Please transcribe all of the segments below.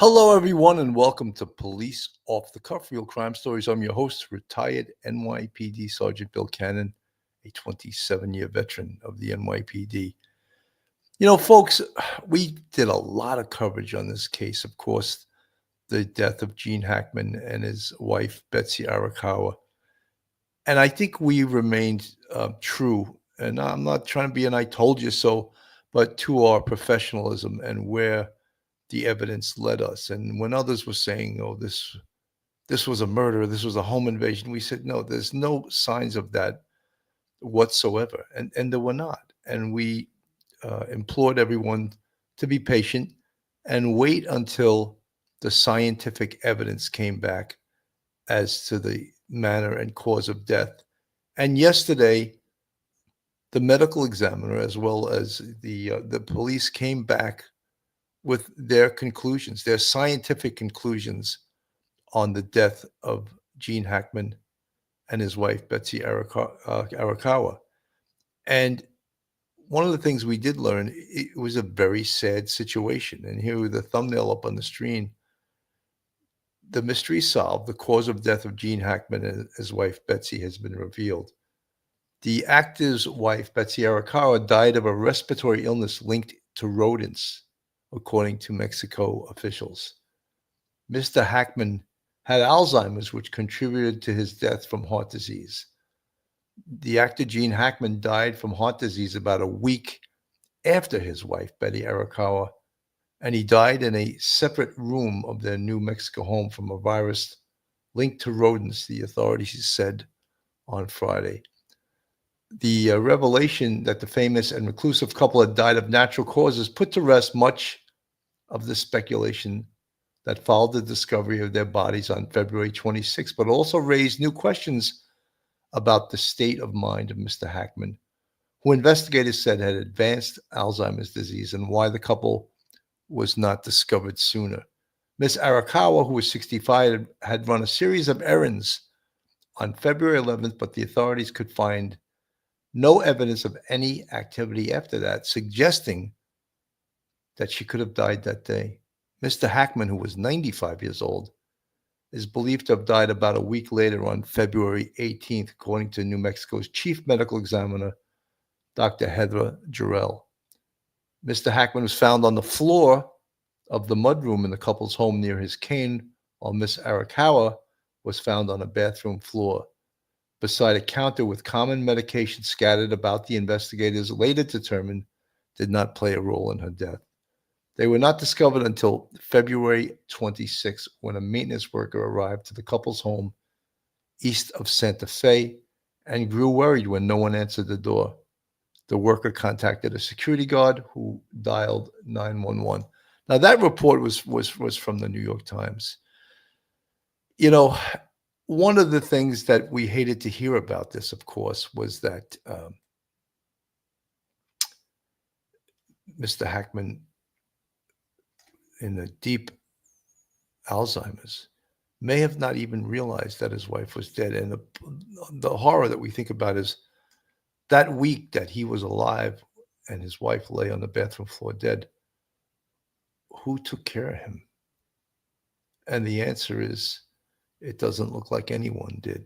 Hello, everyone, and welcome to Police Off the Cuff Real Crime Stories. I'm your host, retired NYPD Sergeant Bill Cannon, a 27-year veteran of the NYPD. You know, folks, we did a lot of coverage on this case. Of course, the death of Gene Hackman and his wife, Betsy Arakawa. And I think we remained true. And I'm not trying to be an I told you so, but to our professionalism and where the evidence led us. And when others were saying, "Oh, this was a murder, this was a home invasion," we said, "No, there's no signs of that whatsoever," and there were not. And we implored everyone to be patient and wait until the scientific evidence came back as to the manner and cause of death. And yesterday, the medical examiner, as well as the police, came back with their conclusions, their scientific conclusions on the death of Gene Hackman and his wife, Betsy Arakawa. And one of the things we did learn, it was a very sad situation. And here with the thumbnail up on the screen, the mystery solved. The cause of death of Gene Hackman and his wife, Betsy, has been revealed. The actor's wife, Betsy Arakawa, died of a respiratory illness linked to rodents, according to Mexico officials. Mr. Hackman had Alzheimer's, which contributed to his death from heart disease. The actor Gene Hackman died from heart disease about a week after his wife, Betty Arakawa, and he died in a separate room of their New Mexico home from a virus linked to rodents, the authorities said on Friday. The revelation that the famous and reclusive couple had died of natural causes put to rest much of the speculation that followed the discovery of their bodies on February 26, but also raised new questions about the state of mind of Mr. Hackman, who investigators said had advanced Alzheimer's disease, and why the couple was not discovered sooner. Ms. Arakawa, who was 65, had run a series of errands on February 11th, but the authorities could find no evidence of any activity after that, suggesting that she could have died that day. Mr. Hackman, who was 95 years old, is believed to have died about a week later on February 18th, according to New Mexico's chief medical examiner, Dr. Heather Jarrell. Mr. Hackman was found on the floor of the mudroom in the couple's home near his cane, while Miss Arakawa was found on a bathroom floor beside a counter with common medication scattered about. The investigators later determined did not play a role in her death. They were not discovered until February 26, when a maintenance worker arrived to the couple's home east of Santa Fe and grew worried when no one answered the door. The worker contacted a security guard who dialed 911. Now, that report was from the New York Times. You know, one of the things that we hated to hear about this, of course, was that Mr. Hackman, in the deep Alzheimer's, may have not even realized that his wife was dead. And the horror that we think about is that week that he was alive and his wife lay on the bathroom floor dead, who took care of him? And the answer is, it doesn't look like anyone did.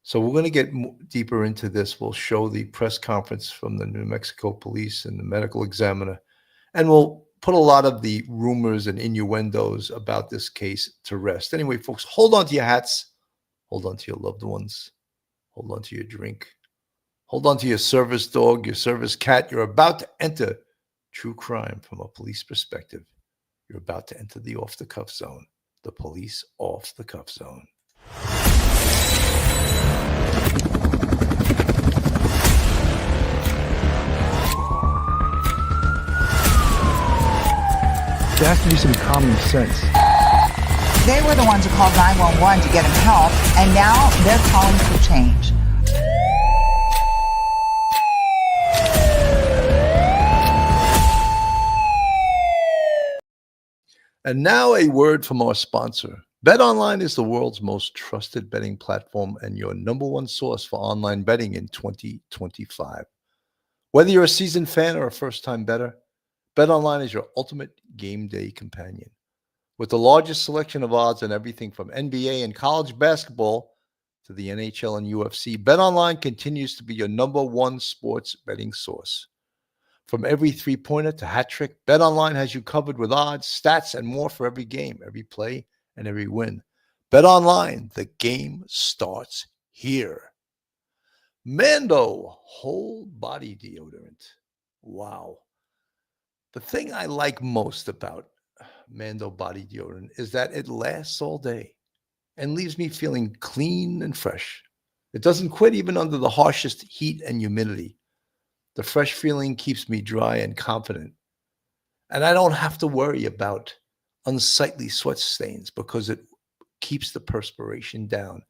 So we're going to get deeper into this. We'll show the press conference from the New Mexico police and the medical examiner, and we'll put a lot of the rumors and innuendos about this case to rest. Anyway, folks, hold on to your hats, hold on to your loved ones, hold on to your drink, hold on to your service dog, your service cat. You're about to enter true crime from a police perspective. You're about to enter the off-the-cuff zone, the police off-the-cuff zone. There has to be some common sense. They were the ones who called 911 to get him help, and now they're calling for change. And now a word from our sponsor. BetOnline is the world's most trusted betting platform and your number one source for online betting in 2025. Whether you're a seasoned fan or a first-time bettor, BetOnline is your ultimate game day companion. With the largest selection of odds on everything from NBA and college basketball to the NHL and UFC, BetOnline continues to be your number one sports betting source. From every three-pointer to hat trick, BetOnline has you covered with odds, stats, and more for every game, every play, and every win. BetOnline, the game starts here. Mando whole body deodorant. Wow. The thing I like most about Mando body deodorant is that it lasts all day and leaves me feeling clean and fresh. It doesn't quit even under the harshest heat and humidity. The fresh feeling keeps me dry and confident. And I don't have to worry about unsightly sweat stains because it keeps the perspiration down.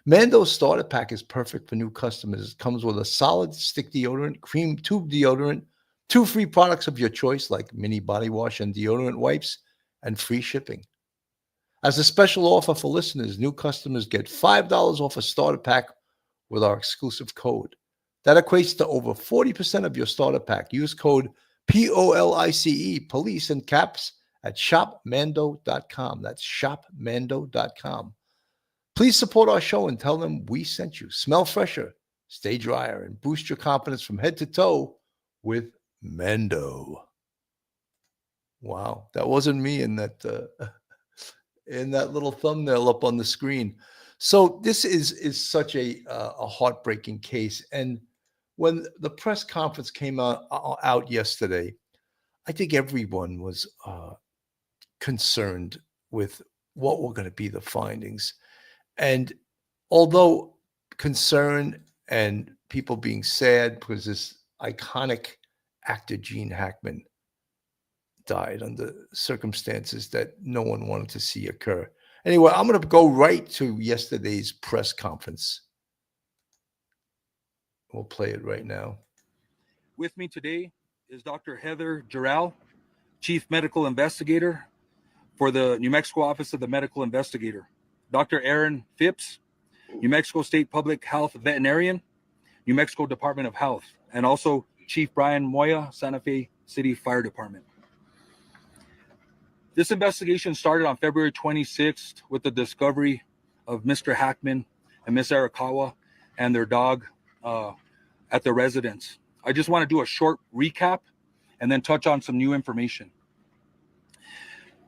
Mando's starter pack is perfect for new customers. It comes with a solid stick deodorant, cream tube deodorant, 2 free products of your choice like mini body wash and deodorant wipes, and free shipping. As a special offer for listeners, new customers get $5 off a starter pack with our exclusive code. That equates to over 40% of your starter pack. Use code POLICE, police in caps, at shopmando.com. That's shopmando.com. Please support our show and tell them we sent you. Smell fresher, stay drier, and boost your confidence from head to toe with Mando. Wow, that wasn't me in that little thumbnail up on the screen. So this is such a heartbreaking case. And when the press conference came out yesterday, I think everyone was concerned with what were going to be the findings. And although concern and people being sad because this iconic actor Gene Hackman died under circumstances that no one wanted to see occur. Anyway, I'm going to go right to yesterday's press conference. We'll play it right now. With me today is Dr. Heather Giral, Chief Medical Investigator for the New Mexico Office of the Medical Investigator. Dr. Aaron Phipps, New Mexico State Public Health Veterinarian, New Mexico Department of Health, and also Chief Brian Moya, Santa Fe City Fire Department. This investigation started on February 26th with the discovery of Mr. Hackman and Ms. Arakawa and their dog at the residence. I just want to do a short recap and then touch on some new information.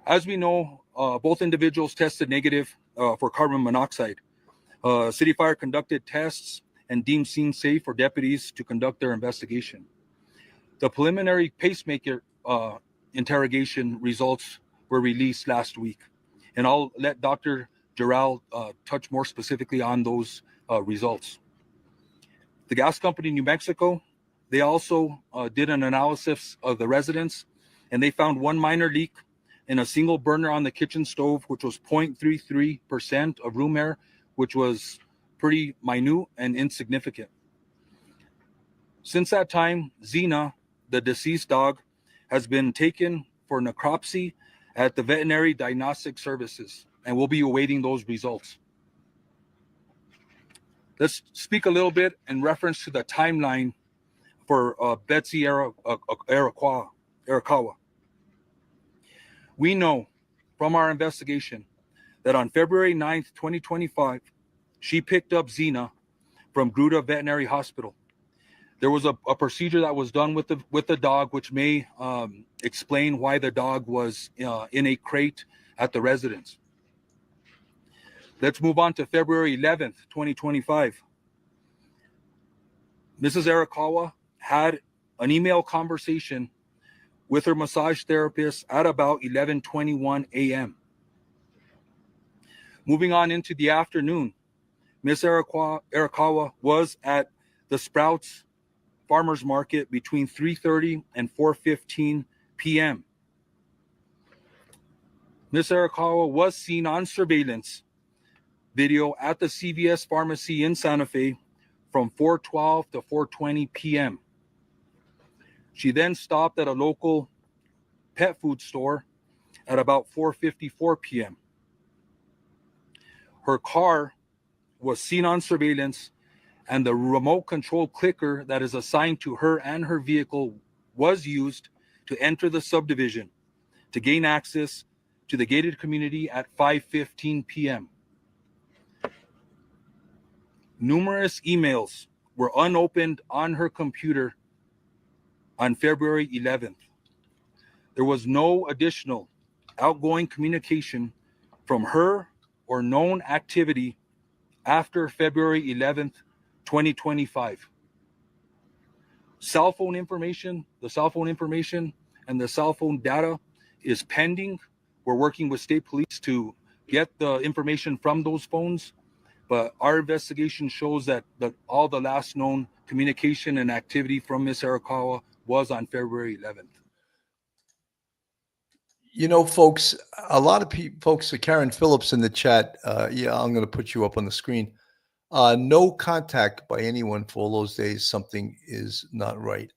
As we know, both individuals tested negative for carbon monoxide. City Fire conducted tests and deemed scene safe for deputies to conduct their investigation. The preliminary pacemaker interrogation results were released last week, and I'll let Dr. Giral touch more specifically on those results. The gas company New Mexico, they also did an analysis of the residence, and they found one minor leak in a single burner on the kitchen stove, which was 0.33% of room air, which was pretty minute and insignificant. Since that time, Xena, the deceased dog, has been taken for necropsy at the Veterinary Diagnostic Services, and we'll be awaiting those results. Let's speak a little bit in reference to the timeline for Betsy Arakawa. We know from our investigation that on February 9th, 2025, she picked up Xena from Gruta Veterinary Hospital. There was a procedure that was done with the dog, which may explain why the dog was in a crate at the residence. Let's move on to February 11th, 2025. Mrs. Arakawa had an email conversation with her massage therapist at about 11:21 a.m. Moving on into the afternoon, Ms. Arakawa was at the Sprouts Farmers Market between 3:30 and 4:15 p.m. Ms. Arakawa was seen on surveillance video at the CVS pharmacy in Santa Fe from 4:12 to 4:20 p.m. She then stopped at a local pet food store at about 4:54 p.m. Her car was seen on surveillance, and the remote control clicker that is assigned to her and her vehicle was used to enter the subdivision to gain access to the gated community at 5:15 p.m. Numerous emails were unopened on her computer on February 11th. There was no additional outgoing communication from her or known activity after February 11th, 2025. The cell phone information and the cell phone data is pending. We're working with state police to get the information from those phones, but our investigation shows that all the last known communication and activity from Ms. Arakawa was on February 11th. You know, folks, a lot of folks, Karen Phillips in the chat, yeah, I'm going to put you up on the screen. No contact by anyone for all those days, something is not right.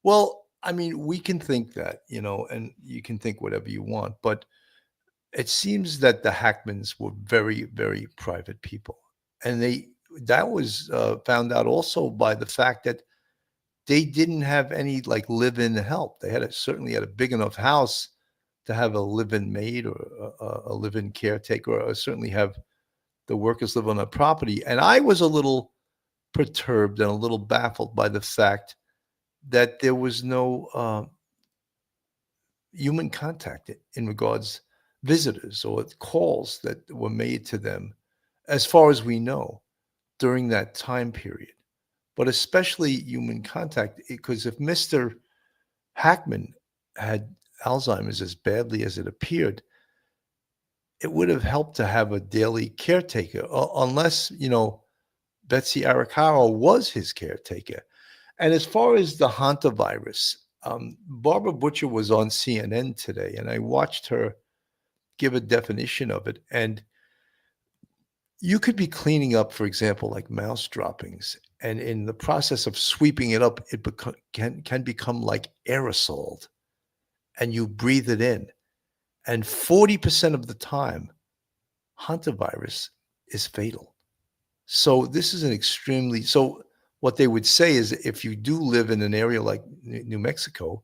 Well, I mean, we can think that, you know, and you can think whatever you want, but it seems that the Hackmans were very, very private people. And that was found out also by the fact that they didn't have any like live-in help. They certainly had a big enough house to have a live-in maid or a live-in caretaker, or certainly have the workers live on a property. And I was a little perturbed and a little baffled by the fact that there was no human contact in regards visitors or calls that were made to them, as far as we know, during that time period. But especially human contact, because if Mr. Hackman had Alzheimer's as badly as it appeared, it would have helped to have a daily caretaker, unless, you know, Betsy Arakawa was his caretaker. And as far as the hantavirus, Barbara Butcher was on CNN today, and I watched her give a definition of it. And you could be cleaning up, for example, like mouse droppings, and in the process of sweeping it up, it can become like aerosoled, and you breathe it in. And 40% of the time, hantavirus is fatal. So this is so what they would say is, if you do live in an area like New Mexico,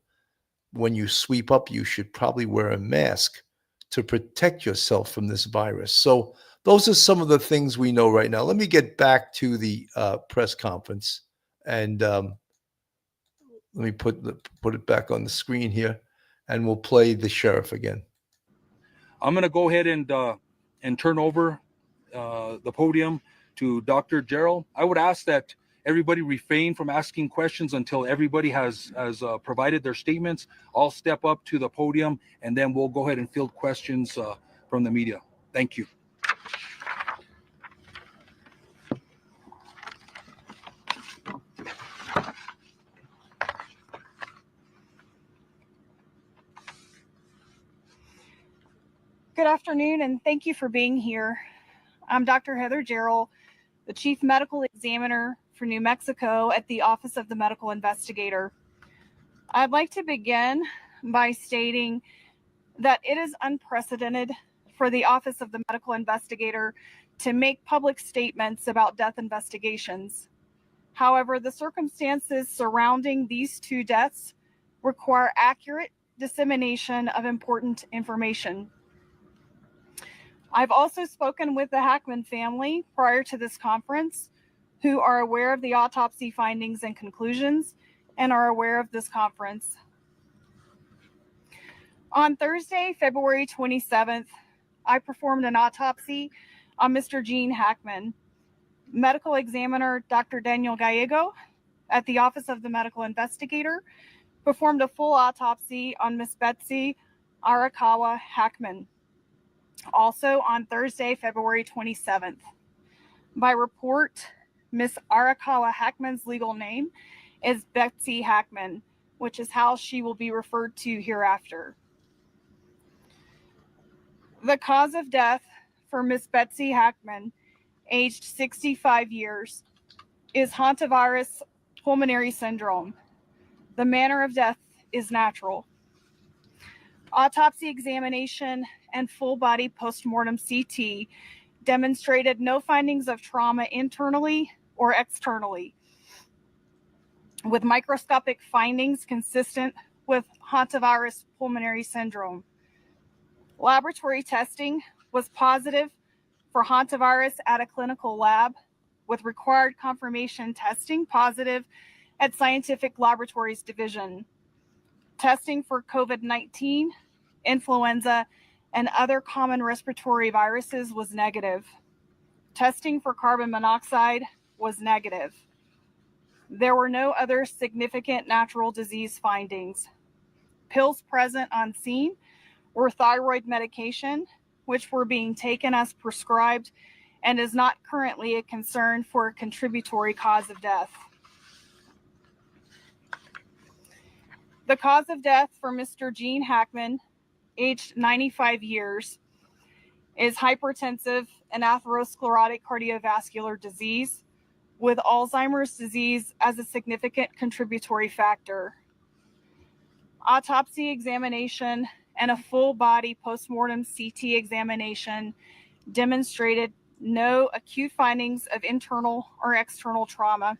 when you sweep up, you should probably wear a mask to protect yourself from this virus. So those are some of the things we know right now. Let me get back to the press conference, and let me put it back on the screen here, and we'll play the sheriff again. I'm going to go ahead and turn over the podium to Dr. Gerald. I would ask that everybody refrain from asking questions until everybody has provided their statements. I'll step up to the podium, and then we'll go ahead and field questions from the media. Thank you. Good afternoon, and thank you for being here. I'm Dr. Heather Gerald, the Chief Medical Examiner for New Mexico at the Office of the Medical Investigator. I'd like to begin by stating that it is unprecedented for the Office of the Medical Investigator to make public statements about death investigations. However, the circumstances surrounding these two deaths require accurate dissemination of important information. I've also spoken with the Hackman family prior to this conference, who are aware of the autopsy findings and conclusions and are aware of this conference. On Thursday, February 27th, I performed an autopsy on Mr. Gene Hackman. Medical examiner Dr. Daniel Gallego at the Office of the Medical Investigator performed a full autopsy on Miss Betsy Arakawa Hackman, also on Thursday, February 27th. By report, Miss Arakawa Hackman's legal name is Betsy Hackman, which is how she will be referred to hereafter. The cause of death for Miss Betsy Hackman, aged 65 years, is hantavirus pulmonary syndrome. The manner of death is natural. Autopsy examination and full body postmortem CT demonstrated no findings of trauma internally or externally, with microscopic findings consistent with hantavirus pulmonary syndrome. Laboratory testing was positive for hantavirus at a clinical lab, with required confirmation testing positive at Scientific Laboratories Division. Testing for COVID-19, influenza, and other common respiratory viruses was negative. Testing for carbon monoxide was negative. There were no other significant natural disease findings. Pills present on scene were thyroid medication, which were being taken as prescribed and is not currently a concern for a contributory cause of death. The cause of death for Mr. Gene Hackman, aged 95 years, is hypertensive and atherosclerotic cardiovascular disease, with Alzheimer's disease as a significant contributory factor. Autopsy examination and a full body postmortem CT examination demonstrated no acute findings of internal or external trauma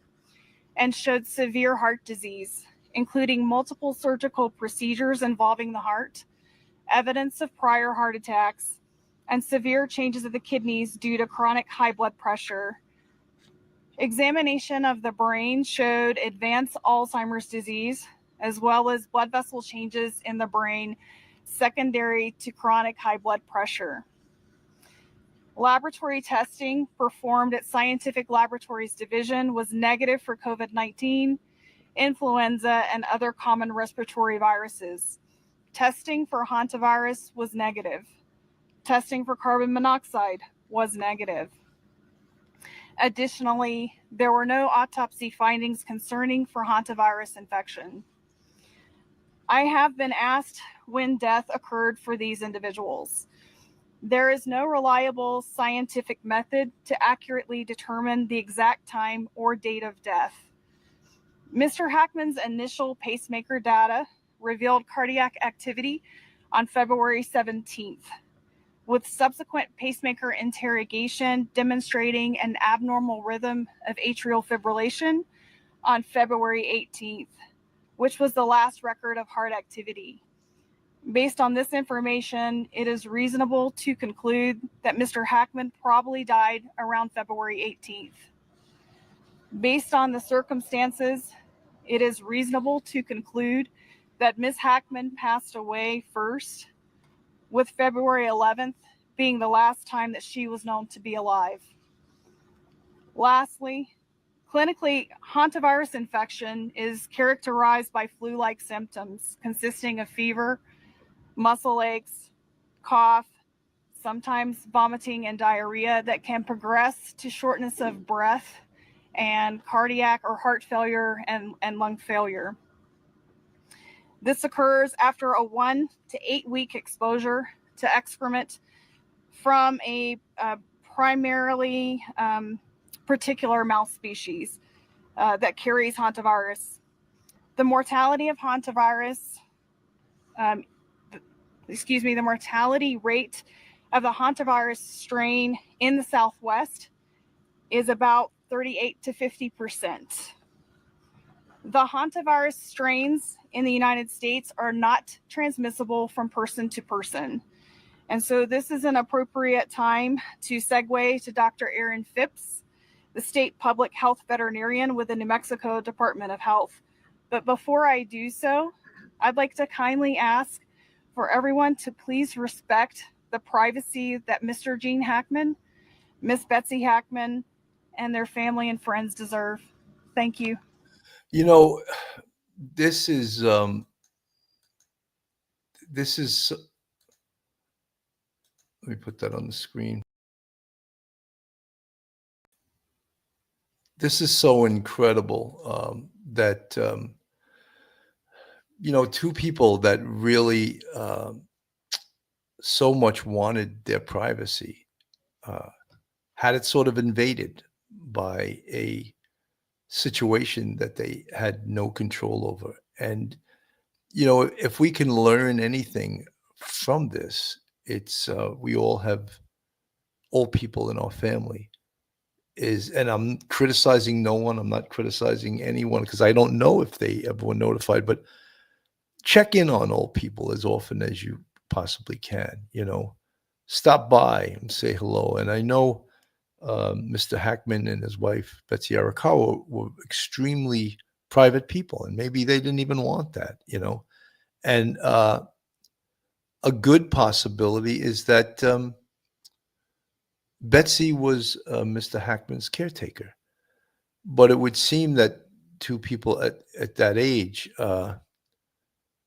and showed severe heart disease, including multiple surgical procedures involving the heart, evidence of prior heart attacks, and severe changes of the kidneys due to chronic high blood pressure. Examination of the brain showed advanced Alzheimer's disease, as well as blood vessel changes in the brain secondary to chronic high blood pressure. Laboratory testing performed at Scientific Laboratories Division was negative for COVID-19, influenza, and other common respiratory viruses. Testing for hantavirus was negative. Testing for carbon monoxide was negative. Additionally, there were no autopsy findings concerning for hantavirus infection. I have been asked when death occurred for these individuals. There is no reliable scientific method to accurately determine the exact time or date of death. Mr. Hackman's initial pacemaker data revealed cardiac activity on February 17th, with subsequent pacemaker interrogation demonstrating an abnormal rhythm of atrial fibrillation on February 18th, which was the last record of heart activity. Based on this information, it is reasonable to conclude that Mr. Hackman probably died around February 18th. Based on the circumstances, it is reasonable to conclude that Ms. Hackman passed away first, with February 11th being the last time that she was known to be alive. Lastly, clinically, hantavirus infection is characterized by flu-like symptoms consisting of fever, muscle aches, cough, sometimes vomiting and diarrhea that can progress to shortness of breath and cardiac or heart failure and lung failure. This occurs after a 1 to 8 week exposure to excrement from a primarily particular mouse species that carries hantavirus. The mortality of hantavirus, the mortality rate of the hantavirus strain in the Southwest is about 38 to 50%. The hantavirus strains in the United States are not transmissible from person to person. And so this is an appropriate time to segue to Dr. Aaron Phipps, the state public health veterinarian with the New Mexico Department of Health. But before I do so, I'd like to kindly ask for everyone to please respect the privacy that Mr. Gene Hackman, Miss Betsy Hackman, and their family and friends deserve. Thank you. You know, this is let me put that on the screen. This is so incredible that two people that really so much wanted their privacy had it sort of invaded by a situation that they had no control over. And if we can learn anything from this, it's we all have old people in our family. And I'm criticizing no one. I'm not criticizing anyone because I don't know if they ever were notified, but check in on old people as often as you possibly can. Stop by and say hello. And I know Mr. Hackman and his wife Betsy Arakawa were extremely private people, and maybe they didn't even want that. And a good possibility is that Betsy was Mr. Hackman's caretaker. But it would seem that two people at that age,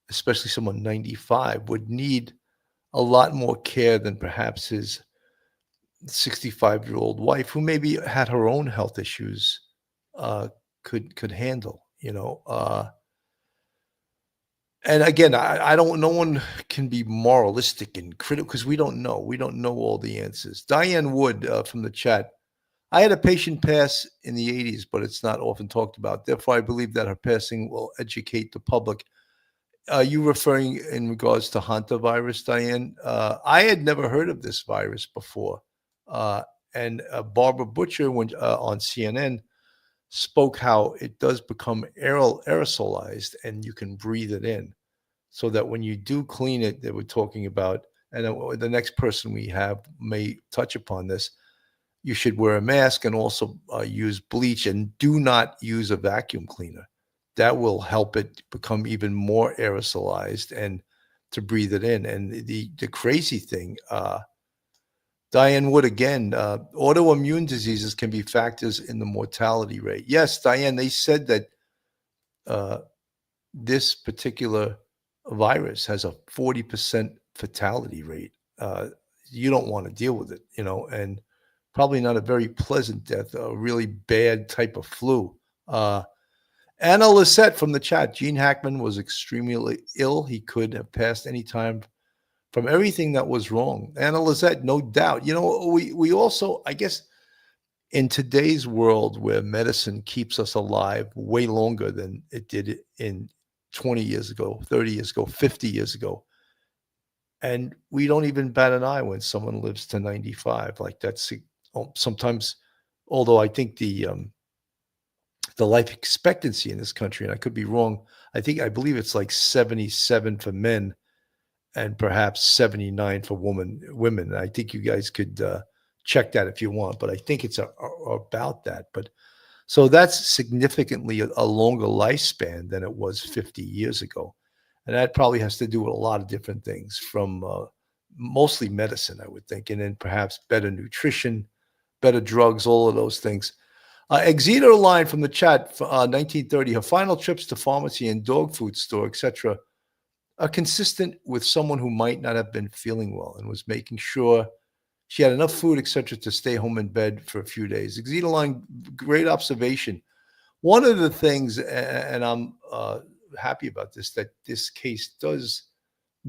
especially someone 95, would need a lot more care than perhaps his 65-year-old wife, who maybe had her own health issues, could handle. And again, I don't. No one can be moralistic and critical because we don't know. We don't know all the answers. Diane Wood from the chat. I had a patient pass in the 80s, but it's not often talked about. Therefore, I believe that her passing will educate the public. Are you referring in regards to hantavirus, Diane? I had never heard of this virus before. And Barbara Butcher, when on CNN, spoke how it does become aerosolized and you can breathe it in. So that when you do clean it, they were talking about, and the next person we have may touch upon this, you should wear a mask and also use bleach, and do not use a vacuum cleaner. That will help it become even more aerosolized and to breathe it in. And the crazy thing, Diane Wood again, autoimmune diseases can be factors in the mortality rate. Yes, Diane, they said that this particular virus has a 40% fatality rate. You don't want to deal with it, and probably not a very pleasant death, a really bad type of flu. Anna Lisette from the chat. Gene Hackman was extremely ill. He could have passed any time from everything that was wrong. Anna Lisette, no doubt. We also, I guess, in today's world where medicine keeps us alive way longer than it did in 20 years ago, 30 years ago, 50 years ago, and we don't even bat an eye when someone lives to 95. Like that's sometimes, although I think the life expectancy in this country, and I could be wrong, I believe it's like 77 for men and perhaps 79 for women. I think you guys could check that if you want, but I think it's about that. But so that's significantly a longer lifespan than it was 50 years ago. And that probably has to do with a lot of different things, from mostly medicine, I would think, and then perhaps better nutrition, better drugs, all of those things. Exeter line from the chat, 1930, her final trips to pharmacy and dog food store, etc., are consistent with someone who might not have been feeling well and was making sure she had enough food, etc., to stay home in bed for a few days. Exeter line, great observation. One of the things, and I'm happy about this, that this case does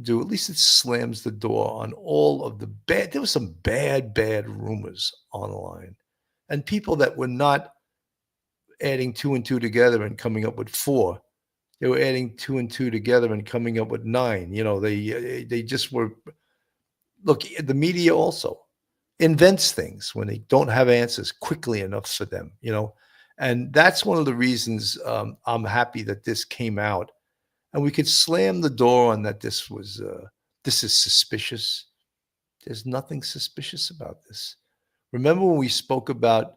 do, at least it slams the door on all of the bad. There was some bad rumors online, and people that were not adding 2 and 2 together and coming up with 4. They were adding 2 and 2 together and coming up with 9. They just were. Look, the media also invents things when they don't have answers quickly enough for them. And that's one of the reasons I'm happy that this came out, and we could slam the door on that. This is suspicious. There's nothing suspicious about this. Remember when we spoke about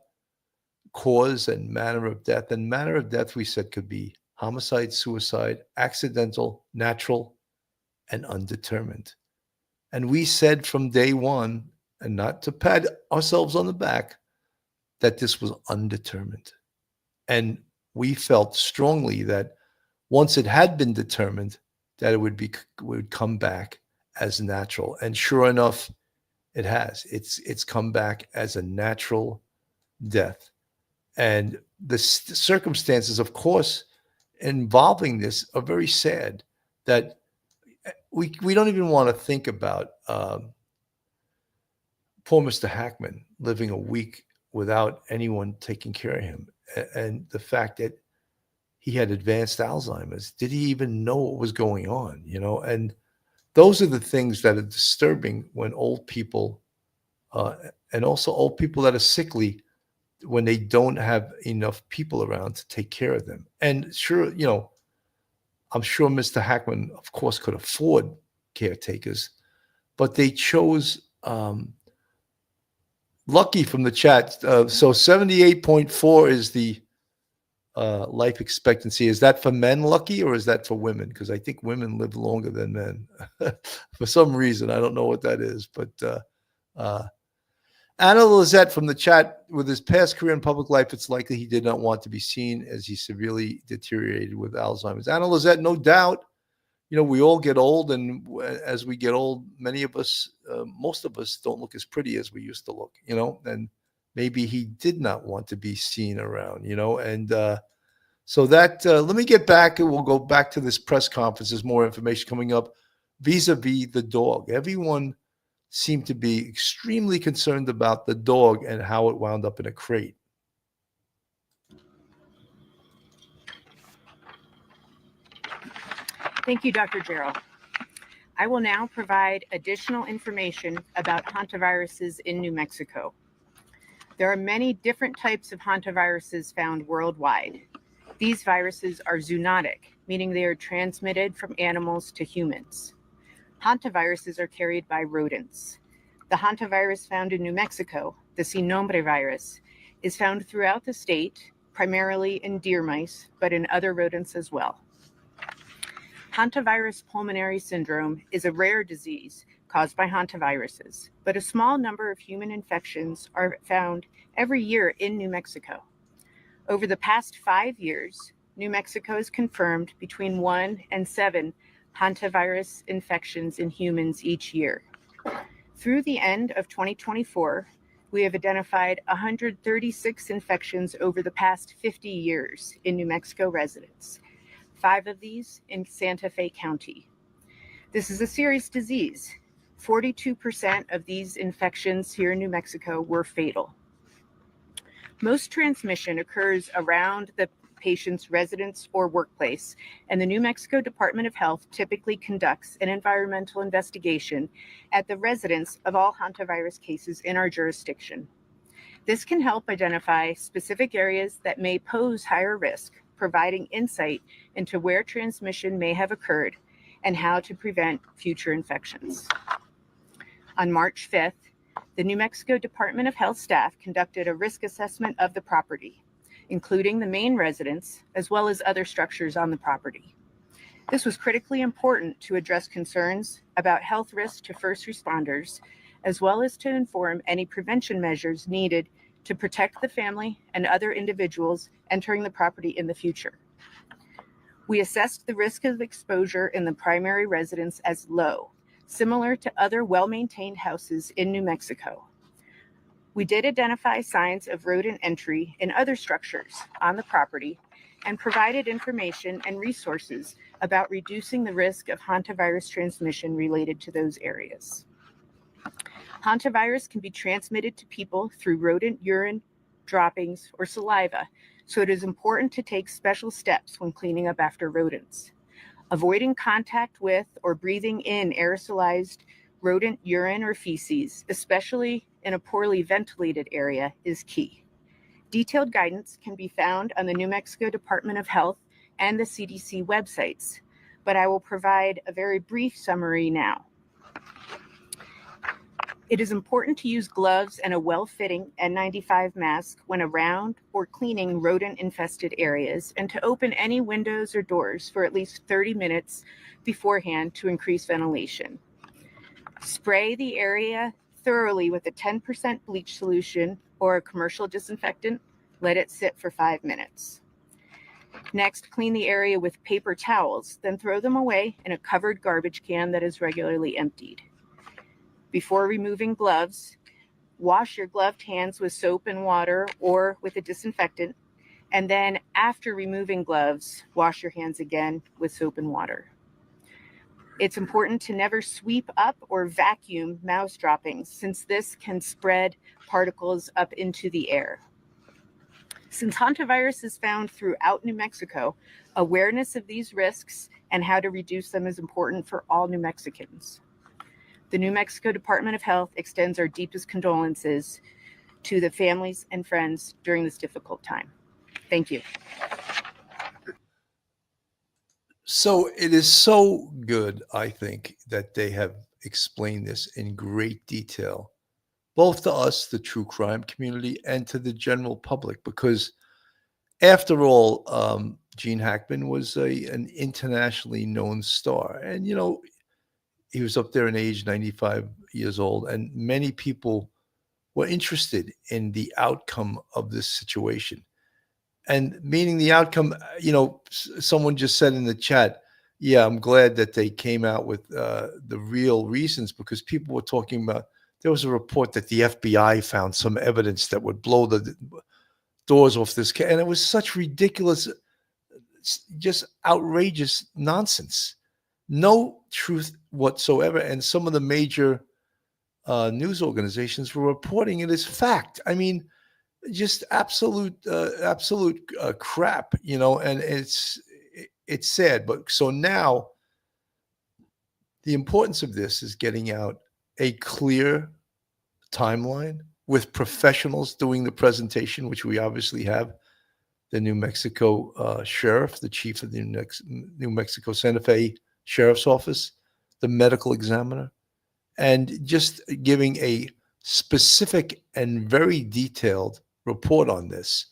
cause and manner of death? And manner of death, we said, could be homicide, suicide, accidental, natural, and undetermined. And we said from day one, and not to pat ourselves on the back, that this was undetermined. And we felt strongly that once it had been determined, that it would come back as natural. And sure enough, it has. It's come back as a natural death. And the circumstances, of course, involving this are very sad, that we don't even want to think about poor Mr. Hackman living a week without anyone taking care of him. And the fact that he had advanced Alzheimer's. Did he even know what was going on? And those are the things that are disturbing when old people, and also old people that are sickly, when they don't have enough people around to take care of them. And sure, I'm sure Mr. Hackman, of course, could afford caretakers, but they chose Lucky from the chat. So 78.4 is the life expectancy. Is that for men, Lucky, or is that for women? Because I think women live longer than men for some reason. I don't know what that is, but Anna Lizette from the chat, with his past career in public life, it's likely he did not want to be seen as he severely deteriorated with Alzheimer's. Anna Lizette, no doubt. You know, we all get old, and as we get old, many of us, most of us don't look as pretty as we used to look, you know, and maybe he did not want to be seen around, you know, and so that, let me get back, and we'll go back to this press conference. There's more information coming up vis-a-vis the dog. Everyone seemed to be extremely concerned about the dog and how it wound up in a crate. Thank you, Dr. Gerald. I will now provide additional information about hantaviruses in New Mexico. There are many different types of hantaviruses found worldwide. These viruses are zoonotic, meaning they are transmitted from animals to humans. Hantaviruses are carried by rodents. The hantavirus found in New Mexico, the sin nombre virus, is found throughout the state, primarily in deer mice, but in other rodents as well. Hantavirus pulmonary syndrome is a rare disease caused by hantaviruses, but a small number of human infections are found every year in New Mexico. Over the past 5 years, New Mexico has confirmed between 1 and 7 hantavirus infections in humans each year. Through the end of 2024, we have identified 136 infections over the past 50 years in New Mexico residents. 5 of these in Santa Fe County. This is a serious disease. 42% of these infections here in New Mexico were fatal. Most transmission occurs around the patient's residence or workplace, and the New Mexico Department of Health typically conducts an environmental investigation at the residence of all hantavirus cases in our jurisdiction. This can help identify specific areas that may pose higher risk, providing insight into where transmission may have occurred and how to prevent future infections. On March 5th, the New Mexico Department of Health staff conducted a risk assessment of the property, including the main residence, as well as other structures on the property. This was critically important to address concerns about health risks to first responders, as well as to inform any prevention measures needed to protect the family and other individuals entering the property in the future. We assessed the risk of exposure in the primary residence as low, similar to other well-maintained houses in New Mexico. We did identify signs of rodent entry in other structures on the property and provided information and resources about reducing the risk of hantavirus transmission related to those areas. Hantavirus can be transmitted to people through rodent urine, droppings, or saliva, so it is important to take special steps when cleaning up after rodents. Avoiding contact with or breathing in aerosolized rodent urine or feces, especially in a poorly ventilated area, is key. Detailed guidance can be found on the New Mexico Department of Health and the CDC websites, but I will provide a very brief summary now. It is important to use gloves and a well-fitting N95 mask when around or cleaning rodent-infested areas, and to open any windows or doors for at least 30 minutes beforehand to increase ventilation. Spray the area thoroughly with a 10% bleach solution or a commercial disinfectant. Let it sit for 5 minutes. Next, clean the area with paper towels, then throw them away in a covered garbage can that is regularly emptied. Before removing gloves, wash your gloved hands with soap and water or with a disinfectant, and then after removing gloves, wash your hands again with soap and water. It's important to never sweep up or vacuum mouse droppings, since this can spread particles up into the air. Since hantavirus is found throughout New Mexico, awareness of these risks and how to reduce them is important for all New Mexicans. The New Mexico Department of Health extends our deepest condolences to the families and friends during this difficult time. Thank you. So it is so good, I think, that they have explained this in great detail, both to us, the true crime community, and to the general public, because after all, Gene Hackman was an internationally known star. And, he was up there in age, 95 years old, and many people were interested in the outcome of this situation. And meaning the outcome, someone just said in the chat, yeah, I'm glad that they came out with the real reasons, because people were talking about, there was a report that the FBI found some evidence that would blow the doors off this case. And it was such ridiculous, just outrageous nonsense. No truth whatsoever. And some of the major news organizations were reporting it as fact. I mean, just absolute crap, and it's sad. But so now the importance of this is getting out a clear timeline with professionals doing the presentation, which we obviously have. The New Mexico sheriff, the chief of the New Mexico Santa Fe Sheriff's Office, the medical examiner, and just giving a specific and very detailed report on this.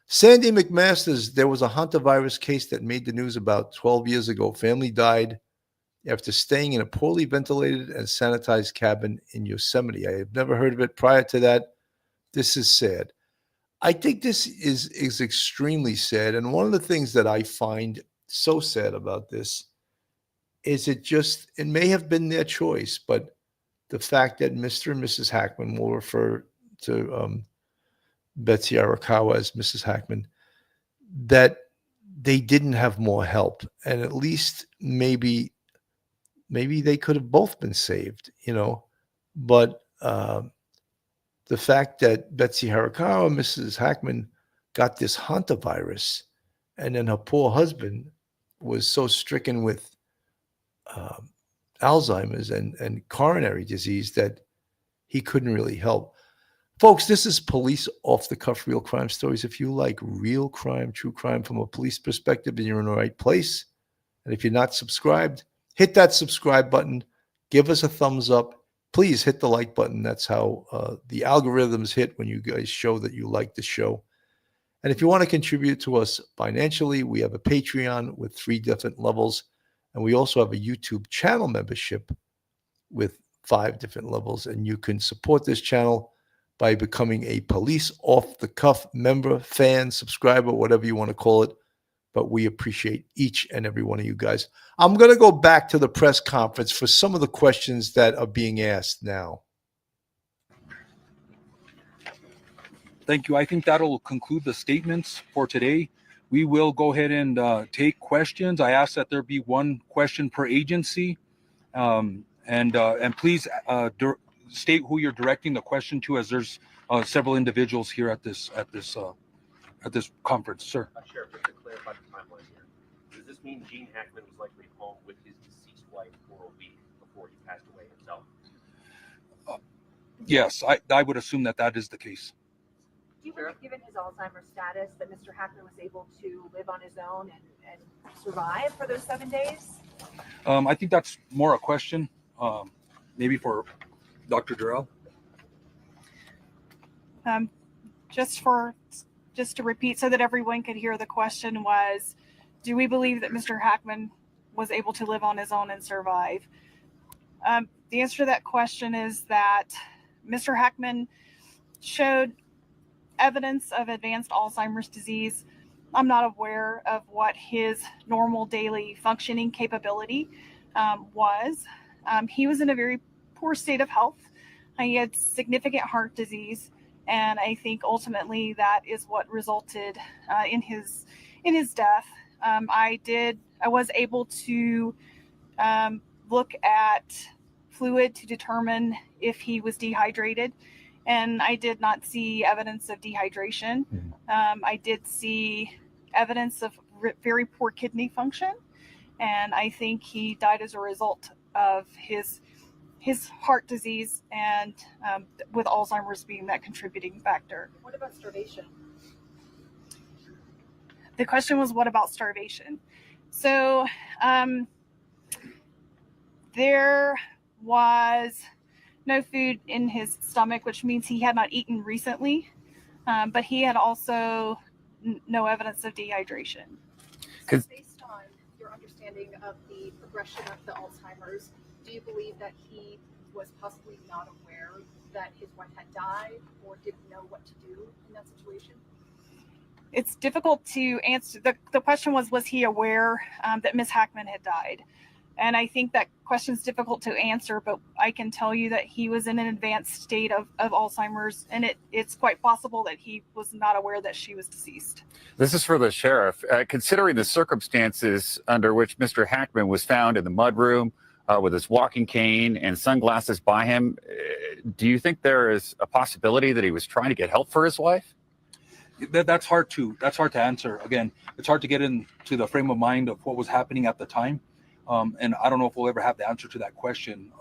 Sandy McMaster's, there was a hantavirus case that made the news about 12 years ago. Family died after staying in a poorly ventilated and sanitized cabin in Yosemite. I have never heard of it prior to that. This is sad. I think this is extremely sad. And one of the things that I find so sad about this is it may have been their choice, but the fact that Mr. and Mrs. Hackman, will refer to Betsy Arakawa as Mrs. Hackman, that they didn't have more help. And at least maybe they could have both been saved, but the fact that Betsy Arakawa, Mrs. Hackman, got this hantavirus, and then her poor husband was so stricken with Alzheimer's and coronary disease that he couldn't really help. Folks, this is Police Off the Cuff Real Crime Stories. If you like real crime, true crime from a police perspective, then you're in the right place. And if you're not subscribed, hit that subscribe button. Give us a thumbs up. Please hit the like button. That's how the algorithms hit when you guys show that you like the show. And if you want to contribute to us financially, we have a Patreon with 3 different levels. And we also have a YouTube channel membership with 5 different levels. And you can support this channel by becoming a Police Off the Cuff member, fan, subscriber, whatever you want to call it. But we appreciate each and every one of you guys. I'm going to go back to the press conference for some of the questions that are being asked now. Thank you. I think that'll conclude the statements for today. We will go ahead and take questions. I ask that there be 1 question per agency, and please state who you're directing the question to, as there's several individuals here at this conference. Sir. Sheriff, just to clarify the timeline here, does this mean Gene Hackman was likely home with his deceased wife for a week before he passed away himself? Yes, I would assume that is the case. Do you believe, given his Alzheimer's status, that Mr. Hackman was able to live on his own and survive for those 7 days? I think that's more a question, maybe for Dr. Durrell. Just to repeat so that everyone could hear, the question was, do we believe that Mr. Hackman was able to live on his own and survive? The answer to that question is that Mr. Hackman showed evidence of advanced Alzheimer's disease. I'm not aware of what his normal daily functioning capability was. He was in a very poor state of health. He had significant heart disease, and I think ultimately that is what resulted in his death. I was able to look at fluid to determine if he was dehydrated, and I did not see evidence of dehydration. I did see evidence of very poor kidney function, and I think he died as a result of his heart disease, and with Alzheimer's being that contributing factor. What about starvation? The question was, what about starvation? So there was no food in his stomach, which means he had not eaten recently, but he had also no evidence of dehydration. So based on your understanding of the progression of the Alzheimer's, do you believe that he was possibly not aware that his wife had died or didn't know what to do in that situation? It's difficult to answer. The question was he aware that Miss Hackman had died? And I think that question is difficult to answer, but I can tell you that he was in an advanced state of Alzheimer's, and it's quite possible that he was not aware that she was deceased. This is for the sheriff. Considering the circumstances under which Mr. Hackman was found in the mudroom with his walking cane and sunglasses by him, do you think there is a possibility that he was trying to get help for his wife? That's hard to answer. Again, it's hard to get into the frame of mind of what was happening at the time. And I don't know if we'll ever have the answer to that question,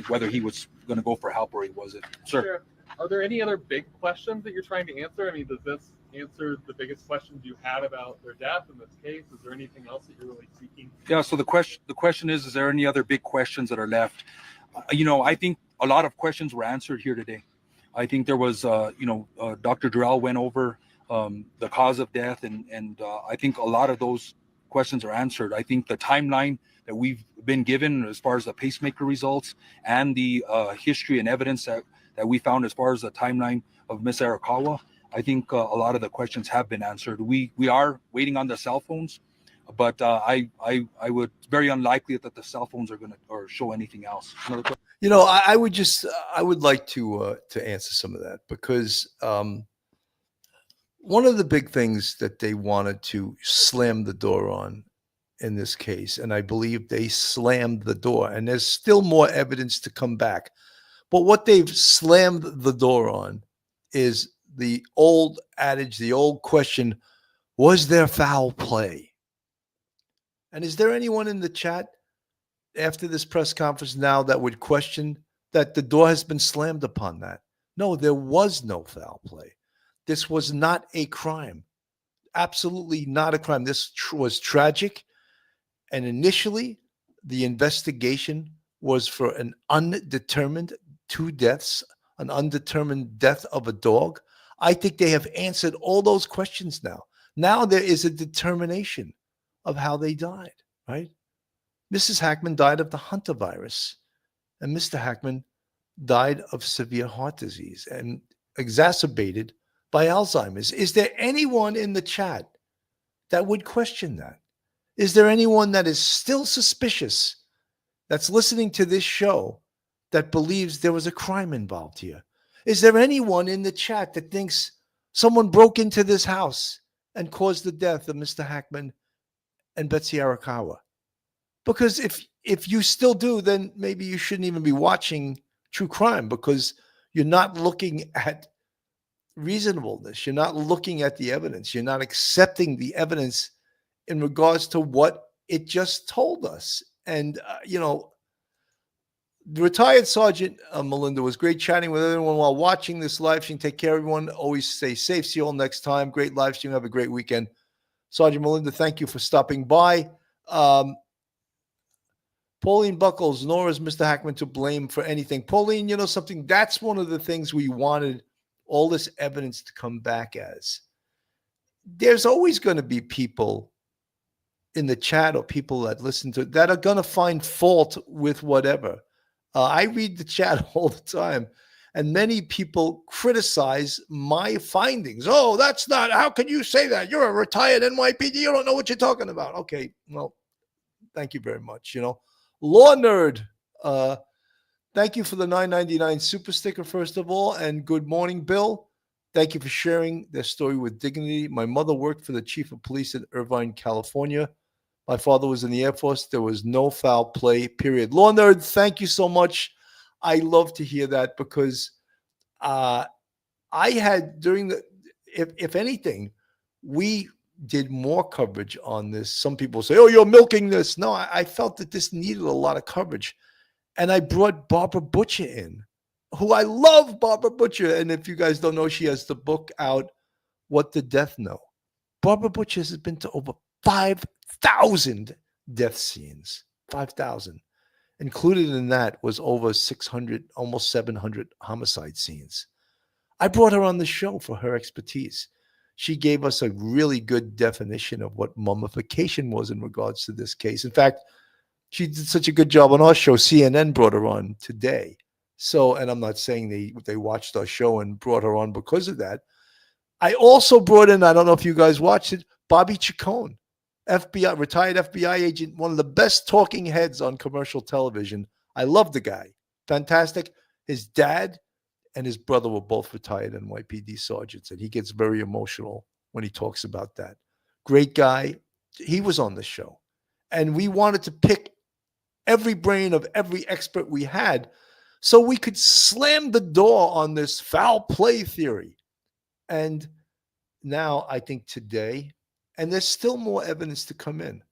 whether he was going to go for help or he wasn't. Sir. Sure. Are there any other big questions that you're trying to answer? I mean, does this answer the biggest questions you had about their death in this case? Is there anything else that you're really seeking? Yeah. So the question is there any other big questions that are left? I think a lot of questions were answered here today. I think there was, Dr. Durrell went over the cause of death, and I think a lot of those questions are answered. I think the timeline that we've been given as far as the pacemaker results and the history and evidence that we found as far as the timeline of Miss Arakawa, I think a lot of the questions have been answered. We are waiting on the cell phones, but I would very unlikely that the cell phones are going to or show anything else. I would like to answer some of that, because one of the big things that they wanted to slam the door on in this case, and I believe they slammed the door, and there's still more evidence to come back. But what they've slammed the door on is the old adage, the old question, was there foul play? And is there anyone in the chat after this press conference now that would question that the door has been slammed upon that? No, there was no foul play. This was not a crime. Absolutely not a crime. This was tragic. And initially, the investigation was for an undetermined 2 deaths, an undetermined death of a dog. I think they have answered all those questions now. Now there is a determination of how they died, right? Mrs. Hackman died of the Hunter virus, and Mr. Hackman died of severe heart disease and exacerbated by Alzheimer's. Is there anyone in the chat that would question that? Is there anyone that is still suspicious that's listening to this show that believes there was a crime involved here? Is there anyone in the chat that thinks someone broke into this house and caused the death of Mr. Hackman and Betsy Arakawa? Because if you still do, then maybe you shouldn't even be watching true crime, because you're not looking at reasonableness. You're not looking at the evidence. You're not accepting the evidence in regards to what it just told us. And, the retired Sergeant Melinda was great chatting with everyone while watching this live stream. Take care, everyone. Always stay safe. See you all next time. Great live stream. Have a great weekend. Sergeant Melinda, thank you for stopping by. Pauline Buckles, nor is Mr. Hackman to blame for anything. Pauline, you know something? That's one of the things we wanted all this evidence to come back as. There's always going to be people in the chat or people that listen to it that are going to find fault with whatever. I read the chat all the time, and many people criticize my findings. Oh, that's not, how can you say that? You're a retired NYPD. You don't know what you're talking about. Okay, well, thank you very much. Law Nerd, thank you for the $9.99 super sticker, first of all, and good morning, Bill. Thank you for sharing their story with dignity. My mother worked for the chief of police in Irvine, California. My father was in the Air Force. There was no foul play, period. Law Nerd, thank you so much. I love to hear that, because I had if anything, we did more coverage on this. Some people say, oh, you're milking this. No, I felt that this needed a lot of coverage. And I brought Barbara Butcher in, who I love, Barbara Butcher. And if you guys don't know, she has the book out, What the Death Know. Barbara Butcher has been to over 5,000 death scenes, 5,000. Included in that was over 600, almost 700 homicide scenes. I brought her on the show for her expertise. She gave us a really good definition of what mummification was in regards to this case. In fact, she did such a good job on our show. CNN brought her on today. So, and I'm not saying they watched our show and brought her on because of that. I also brought in, I don't know if you guys watched it, Bobby Chacon, FBI, retired FBI agent, one of the best talking heads on commercial television. I love the guy. Fantastic. His dad and his brother were both retired NYPD sergeants, and he gets very emotional when he talks about that. Great guy. He was on the show. And we wanted to pick every brain of every expert we had so we could slam the door on this foul play theory. And now I think today, and there's still more evidence to come in,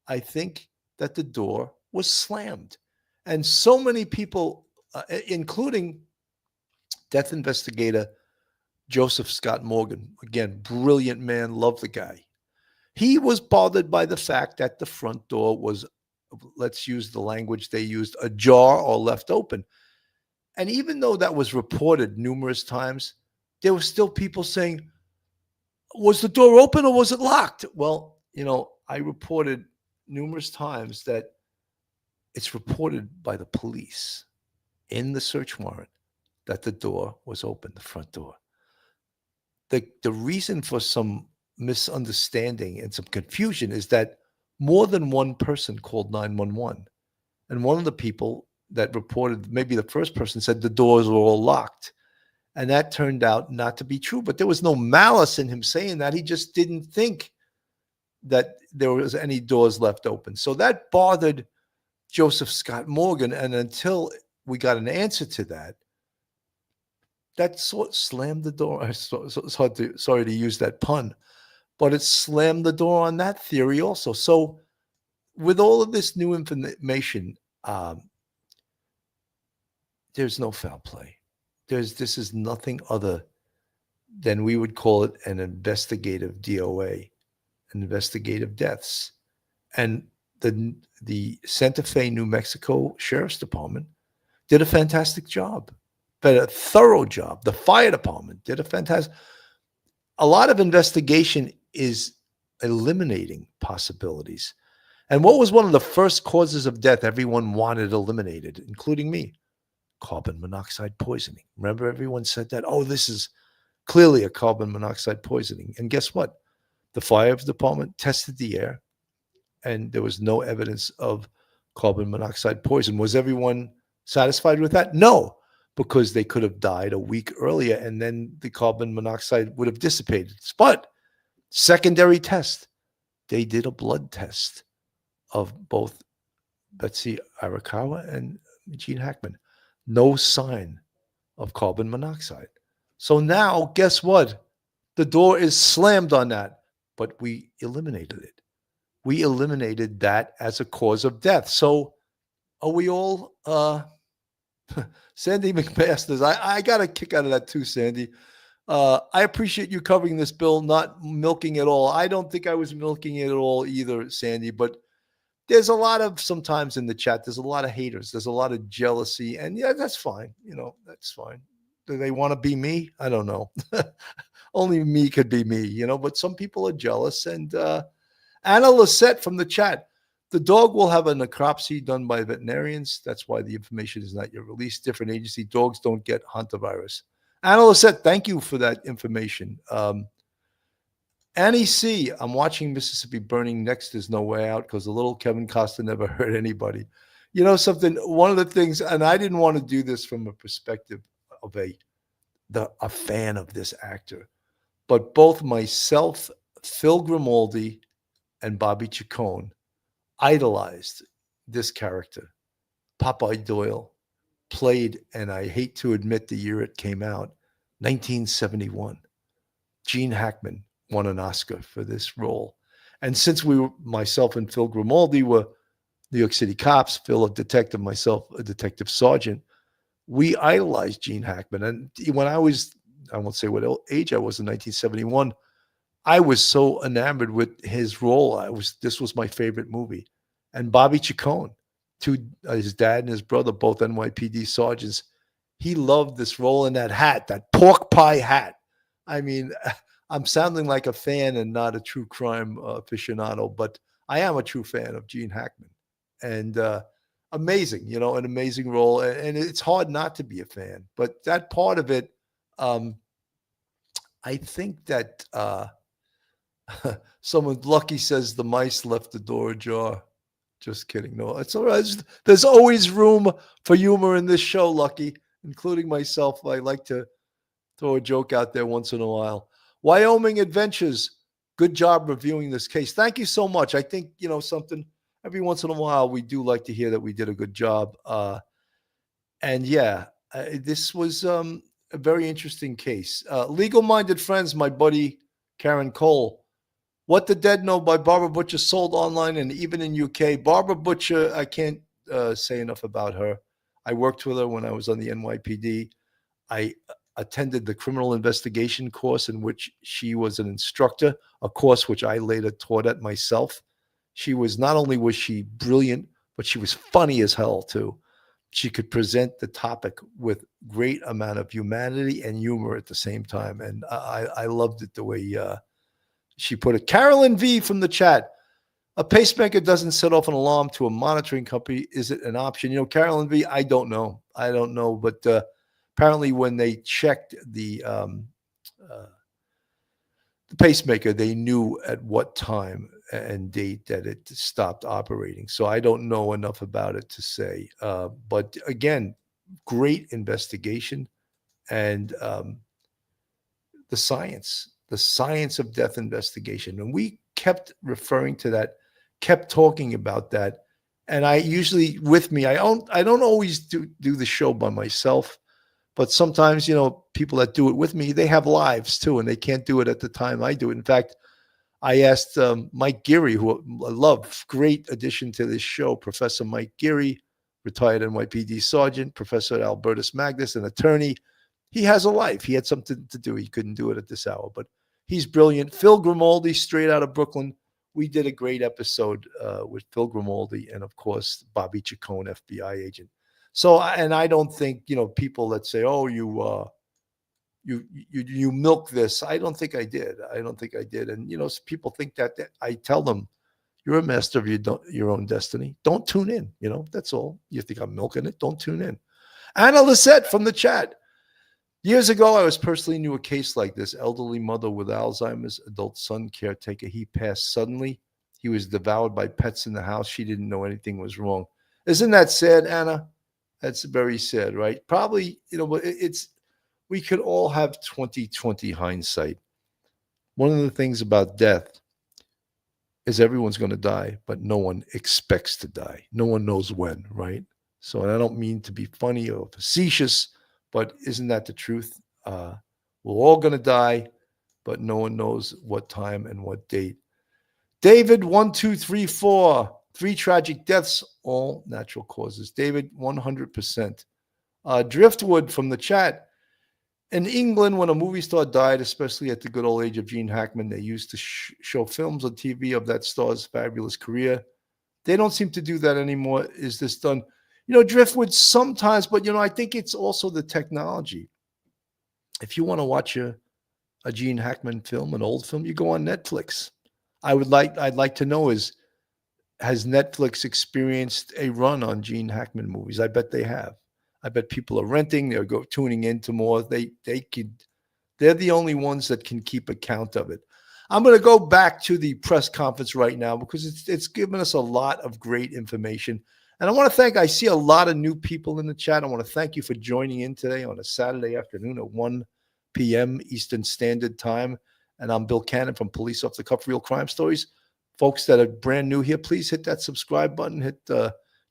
I think that the door was slammed. And so many people, including death investigator Joseph Scott Morgan, again, brilliant man, love the guy. He was bothered by the fact that the front door was, let's use the language they used, ajar or left open. And even though that was reported numerous times, there were still people saying, was the door open or was it locked? Well, I reported numerous times that it's reported by the police in the search warrant that the door was open, the front door. The reason for some misunderstanding and some confusion is that more than one person called 911. And one of the people that reported, maybe the first person, said the doors were all locked. And that turned out not to be true. But there was no malice in him saying that. He just didn't think that there was any doors left open. So that bothered Joseph Scott Morgan. And until we got an answer to that, that sort of slammed the door. It's hard to, sorry to use that pun, but it slammed the door on that theory also. So with all of this new information, there's no foul play. This is nothing other than we would call it an investigative DOA, investigative deaths. And the Santa Fe, New Mexico Sheriff's Department did a fantastic job, but a thorough job. The fire department did a lot of investigation is eliminating possibilities. And what was one of the first causes of death everyone wanted eliminated, including me? Carbon monoxide poisoning. Remember, everyone said that, oh, this is clearly a carbon monoxide poisoning. And guess what? The fire department tested the air and there was no evidence of carbon monoxide poison. Was everyone satisfied with that? No, because they could have died a week earlier and then the carbon monoxide would have dissipated. But secondary test, they did a blood test of both Betsy Arakawa and Gene Hackman. No sign of carbon monoxide. So now, guess what? The door is slammed on that, but we eliminated it. We eliminated that as a cause of death. So are we all, Sandy McMasters, I got a kick out of that too, Sandy. I appreciate you covering this, Bill, not milking it all. I don't think I was milking it at all either, Sandy, but there's a lot of, sometimes in the chat, there's a lot of haters. There's a lot of jealousy. And yeah, that's fine. That's fine. Do they want to be me? I don't know. Only me could be me, but some people are jealous. And Anna Lisette from the chat, the dog will have a necropsy done by veterinarians. That's why the information is not yet released. Different agency. Dogs don't get hantavirus. Anna Lisette, thank you for that information. Annie C., I'm watching Mississippi Burning Next. There's no way out because the little Kevin Costner never hurt anybody. Something, one of the things, and I didn't want to do this from a perspective of a fan of this actor, but both myself, Phil Grimaldi, and Bobby Chacon idolized this character. Popeye Doyle played, and I hate to admit the year it came out, 1971. Gene Hackman won an Oscar for this role. And since myself and Phil Grimaldi were New York City cops, Phil a detective, myself a detective sergeant, we idolized Gene Hackman. And when I won't say what age I was in 1971, I was so enamored with his role. This was my favorite movie. And Bobby Chacon, his dad and his brother, both NYPD sergeants. He loved this role in that hat, that pork pie hat. I mean, I'm sounding like a fan and not a true crime aficionado, but I am a true fan of Gene Hackman. And amazing, an amazing role. And it's hard not to be a fan. But that part of it, I think that someone lucky says the mice left the door ajar. Just kidding. No, it's all right. There's always room for humor in this show, Lucky, including myself. I like to throw a joke out there once in a while. Wyoming Adventures. Good job reviewing this case. Thank you so much. I think, something every once in a while, we do like to hear that we did a good job. And yeah, this was a very interesting case. Legal-Minded Friends, my buddy Karen Cole. What the Dead Know by Barbara Butcher, sold online and even in UK. Barbara Butcher, I can't say enough about her. I worked with her when I was on the NYPD. I attended the criminal investigation course in which she was an instructor, a course which I later taught at myself. Not only was she brilliant, but she was funny as hell too. She could present the topic with great amount of humanity and humor at the same time. And I loved it the way she put it. Carolyn V from the chat. A pacemaker doesn't set off an alarm to a monitoring company. Is it an option? Carolyn V, I don't know. But apparently when they checked the pacemaker, they knew at what time and date that it stopped operating. So I don't know enough about it to say. But again, great investigation and the science of death investigation. And we kept referring to that, kept talking about that. And I usually, with me, I don't always do the show by myself, but sometimes, people that do it with me, they have lives too, and they can't do it at the time I do it. In fact, I asked Mike Geary, who I love, great addition to this show, Professor Mike Geary, retired NYPD Sergeant, Professor Albertus Magnus, an attorney. He has a life. He had something to do. He couldn't do it at this hour, but he's brilliant. Phil Grimaldi, straight out of Brooklyn. We did a great episode with Phil Grimaldi and, of course, Bobby Chacon, FBI agent. So, and I don't think, people that say, oh, you milk this. I don't think I did. And, people think that I tell them, you're a master of your own destiny. Don't tune in. That's all. You think I'm milking it? Don't tune in. Anna Lisette from the chat. Years ago, I was personally knew a case like this. Elderly mother with Alzheimer's, adult son caretaker. He passed suddenly. He was devoured by pets in the house. She didn't know anything was wrong. Isn't that sad, Anna? That's very sad, right? Probably, but we could all have 20/20 hindsight. One of the things about death is everyone's going to die, but no one expects to die. No one knows when, right? So, and I don't mean to be funny or facetious, but isn't that the truth? We're all going to die, but no one knows what time and what date. David, 1, 2, 3, 4. 3 tragic deaths, all natural causes. David, 100%. Driftwood from the chat. In England, when a movie star died, especially at the good old age of Gene Hackman, they used to show films on TV of that star's fabulous career. They don't seem to do that anymore. Is this done? Driftwood sometimes, but, I think it's also the technology. If you want to watch a Gene Hackman film, an old film, you go on Netflix. I'd like to know has Netflix experienced a run on Gene Hackman movies? I bet they have. I bet people are renting. They're tuning into more. They're the only ones that can keep account of it. I'm going to go back to the press conference right now because it's given us a lot of great information. And I want to I see a lot of new people in the chat. I want to thank you for joining in today on a Saturday afternoon at 1 p.m. Eastern Standard Time. And I'm Bill Cannon from Police Off the Cuff Real Crime Stories. Folks that are brand new here, please hit that subscribe button.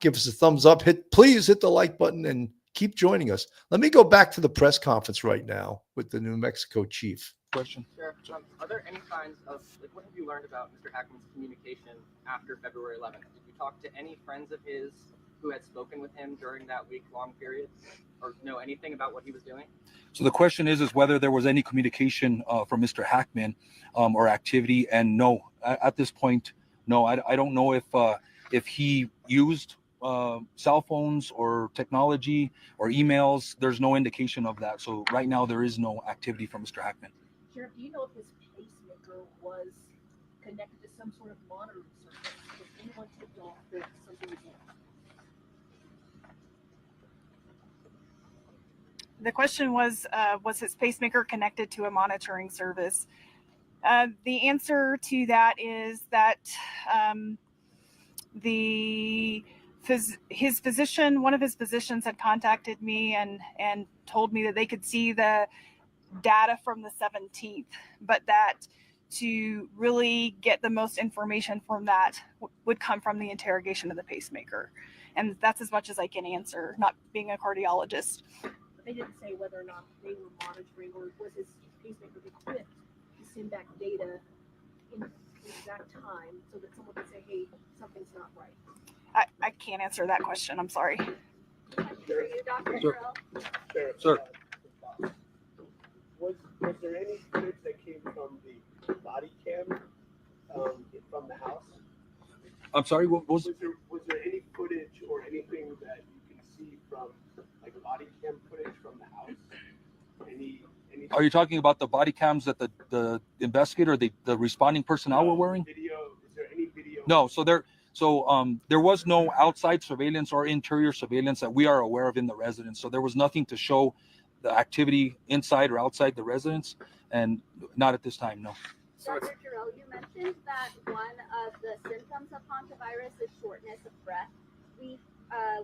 Give us a thumbs up. Please hit the like button and keep joining us. Let me go back to the press conference right now with the New Mexico chief. Question. Sheriff, are there any signs of, what have you learned about Mr. Hackman's communication after February 11th? Did you talk to any friends of his who had spoken with him during that week-long period or know anything about what he was doing? So the question is whether there was any communication from Mr. Hackman or activity. And no, at this point, no, I don't know if he used cell phones or technology or emails. There's no indication of that. So right now there is no activity from Mr. Hackman. Sheriff, do you know if his pacemaker was connected to some sort of monitoring service? Was anyone tipped off that something was wrong? The question was his pacemaker connected to a monitoring service? The answer to that is that his physician, one of his physicians, had contacted me and told me that they could see the data from the 17th, but that to really get the most information from that would come from the interrogation of the pacemaker. And that's as much as I can answer, not being a cardiologist. But they didn't say whether or not they were monitoring, or was his pacemaker equipped to send back data in the exact time so that someone could say, hey, something's not right. I can't answer that question. I'm sorry. For you, Dr. Sure. Terrell. Sir. Was there any footage that came from the body cam from the house? I'm sorry, what was? Was there any footage or anything that you can see from like body cam footage from the house? Any Are you talking about the body cams that the investigator, the responding personnel were wearing? video? Is there any video? No, so there was no outside surveillance or interior surveillance that we are aware of in the residence. So there was nothing to show the activity inside or outside the residence, and not at this time, no. Dr. Terrell, you mentioned that one of the symptoms of hantavirus is shortness of breath. We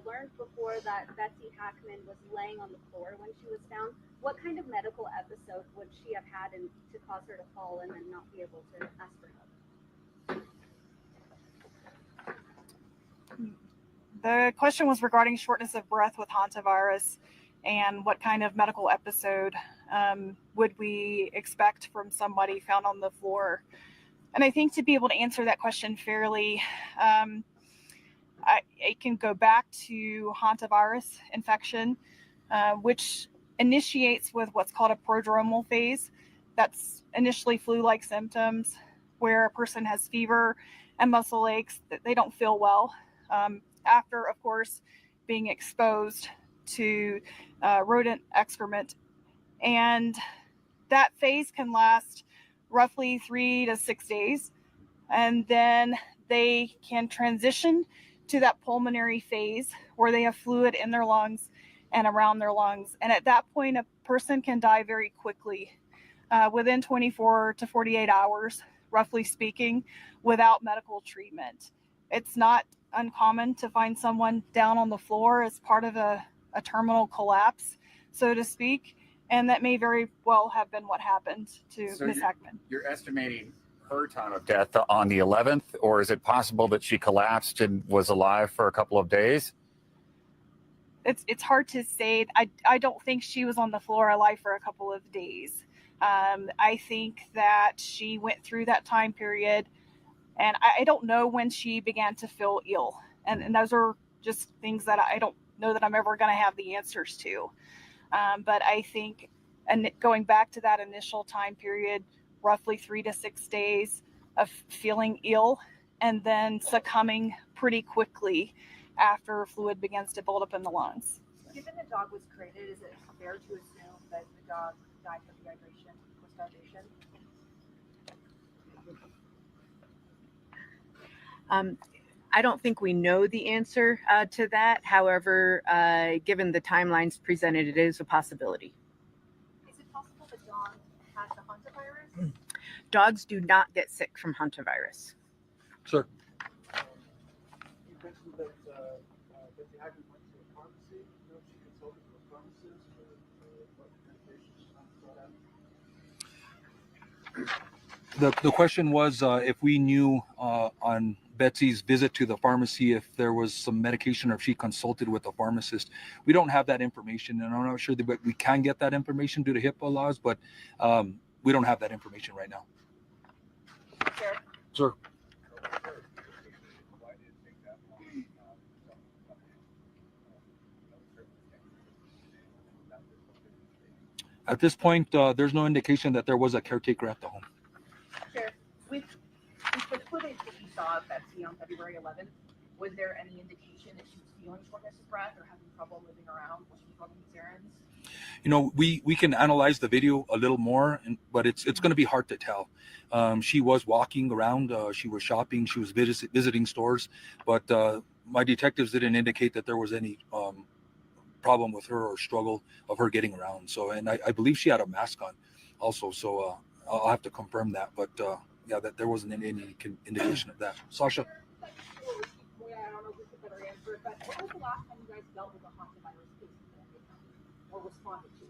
learned before that Betsy Hackman was laying on the floor when she was found. What kind of medical episode would she have had to cause her to fall and then not be able to ask for help? The question was regarding shortness of breath with hantavirus and what kind of medical episode would we expect from somebody found on the floor. And I think to be able to answer that question fairly, I can go back to hantavirus infection, which initiates with what's called a prodromal phase. That's initially flu-like symptoms where a person has fever and muscle aches, that they don't feel well. After, of course, being exposed to rodent excrement. And that phase can last roughly 3 to 6 days. And then they can transition to that pulmonary phase where they have fluid in their lungs and around their lungs. And at that point, a person can die very quickly, within 24 to 48 hours, roughly speaking, without medical treatment. It's not uncommon to find someone down on the floor as part of a terminal collapse, so to speak. And that may very well have been what happened to Ms. Hackman. You're estimating her time of death on the 11th, or is it possible that she collapsed and was alive for a couple of days? It's hard to say. I don't think she was on the floor alive for a couple of days. I think that she went through that time period, and I don't know when she began to feel ill. And those are just things that I don't know that I'm ever going to have the answers to. But I think, and going back to that initial time period, roughly 3 to 6 days of feeling ill and then succumbing pretty quickly after fluid begins to build up in the lungs. Given the dog was created, is it fair to assume that the dog died from dehydration or starvation? I don't think we know the answer to that. However, given the timelines presented, it is a possibility. Is it possible the dog had the hantavirus? Dogs do not get sick from hantavirus. Sir. You mentioned that Betsy Hackman went to a pharmacy. You know, she consulted with a pharmacist or what medication she sought out. The question was if we knew on Betsy's visit to the pharmacy if there was some medication or if she consulted with a pharmacist. We don't have that information, and I'm not sure that we can get that information due to HIPAA laws, but we don't have that information right now. Sir. At this point, there's no indication that there was a caretaker at the home. Sure. With the footage that you saw of Betsy on February 11th, was there any indication that she was feeling shortness of breath or having trouble moving around when she's running these errands? You know, we can analyze the video a little more, but it's going to be hard to tell. She was walking around, she was shopping, she was visiting stores, but my detectives didn't indicate that there was any problem with her or struggle of her getting around. So, and I believe she had a mask on also. So I'll have to confirm that, but yeah, that there wasn't any indication of that. Sasha. I don't know if we could better answer it, but when was the last time you guys dealt with a hantavirus case or responded to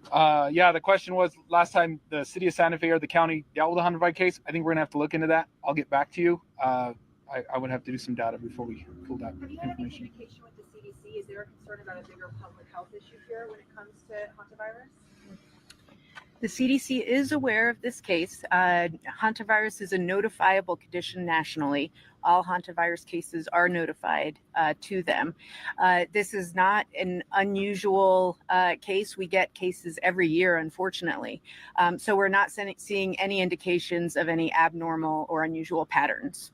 one? Yeah, the question was last time the city of Santa Fe or the county dealt with a hantavirus case. I think we're gonna have to look into that. I'll get back to you. I would have to do some data before we pull that Have you had any information. communication with the CDC? Is there a concern about a bigger public health issue here when it comes to hantavirus? The CDC is aware of this case. Hantavirus is a notifiable condition nationally. All hantavirus cases are notified to them. This is not an unusual case. We get cases every year, unfortunately. So we're not seeing any indications of any abnormal or unusual patterns.